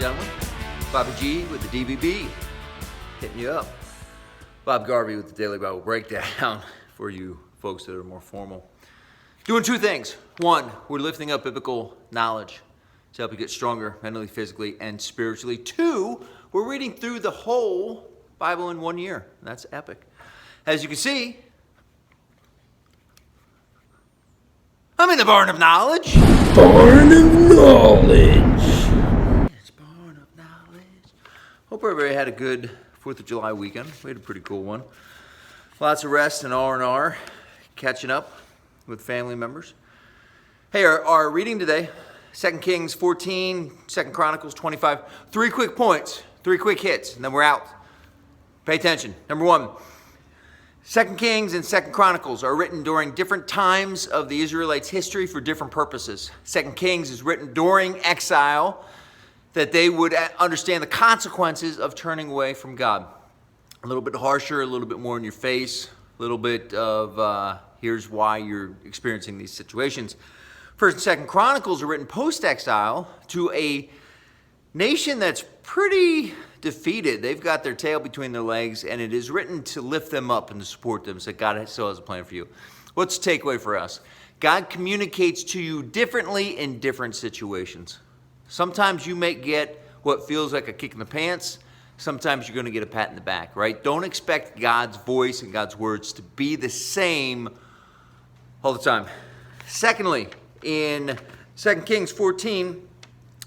gentlemen. Bobby G with the DBB, hitting you up. Bob Garvey with the Daily Bible Breakdown for you folks that are more formal. Doing two things. One, we're lifting up biblical knowledge to help you get stronger mentally, physically, and spiritually. Two, we're reading through the whole Bible in 1 year. That's epic. As you can see, I'm in the barn of knowledge. Barn of knowledge. It's barn of knowledge. Hope everybody had a good 4th of July weekend. We had a pretty cool one. Lots of rest and R&R, catching up with family members. Hey, our reading today, 2 Kings 14, 2 Chronicles 25. 3 quick points, 3 quick hits, and then we're out. Pay attention. Number one, 2 Kings and 2 Chronicles are written during different times of the Israelites' history for different purposes. 2 Kings is written during exile, that they would understand the consequences of turning away from God. A little bit harsher, a little bit more in your face, a little bit of here's why you're experiencing these situations. 1st and 2nd Chronicles are written post-exile to a nation that's pretty defeated. They've got their tail between their legs, and it is written to lift them up and to support them. So God still has a plan for you. What's the takeaway for us? God communicates to you differently in different situations. Sometimes you may get what feels like a kick in the pants. Sometimes you're going to get a pat in the back, right? Don't expect God's voice and God's words to be the same all the time. Secondly, in 2 Kings 14,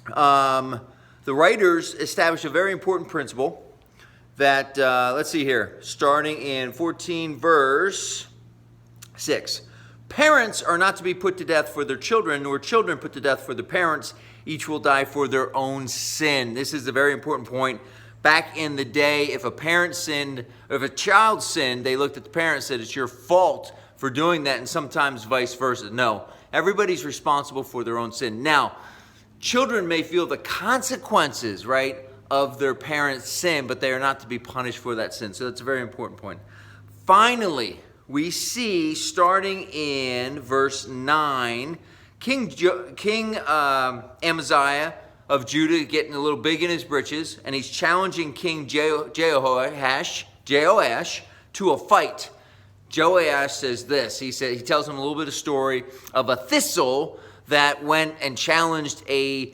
the writers establish a very important principle that, let's see here, starting in 14 verse 6. Parents are not to be put to death for their children, nor children put to death for their parents. Each will die for their own sin. This is a very important point. Back in the day, if a parent sinned, or if a child sinned, they looked at the parent and said, it's your fault for doing that, and sometimes vice versa. No, everybody's responsible for their own sin. Now, children may feel the consequences, right, of their parents' sin, but they are not to be punished for that sin. So that's a very important point. Finally, we see, starting in verse 9, King Amaziah of Judah getting a little big in his britches, and he's challenging King Jehoash to a fight. Joash says this. He tells him a little bit of story of a thistle that went and challenged a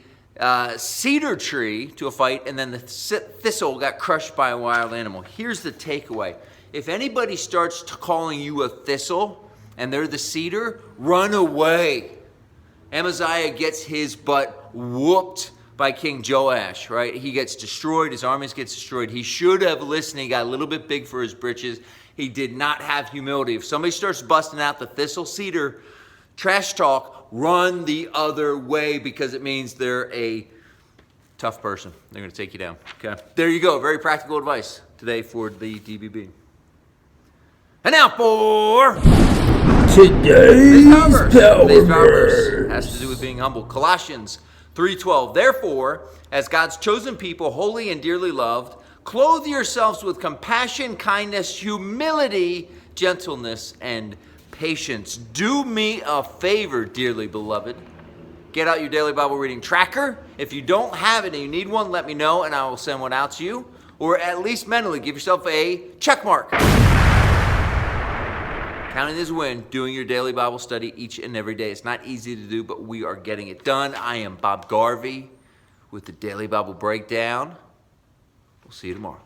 cedar tree to a fight, and then the thistle got crushed by a wild animal. Here's the takeaway. If anybody starts calling you a thistle and they're the cedar, run away. Amaziah gets his butt whooped by King Joash, right? He gets destroyed. His armies gets destroyed. He should have listened. He got a little bit big for his britches. He did not have humility. If somebody starts busting out the thistle cedar trash talk, run the other way, because it means they're a tough person. They're going to take you down. Okay. There you go. Very practical advice today for the DBB. And now for Today's power verse has to do with being humble. Colossians 3:12. Therefore, as God's chosen people, holy and dearly loved, clothe yourselves with compassion, kindness, humility, gentleness, and patience. Do me a favor, dearly beloved. Get out your daily Bible reading tracker. If you don't have it and you need one, let me know and I will send one out to you. Or at least mentally, give yourself a check mark. Counting this a win, doing your daily Bible study each and every day. It's not easy to do, but we are getting it done. I am Bob Garvey with the Daily Bible Breakdown. We'll see you tomorrow.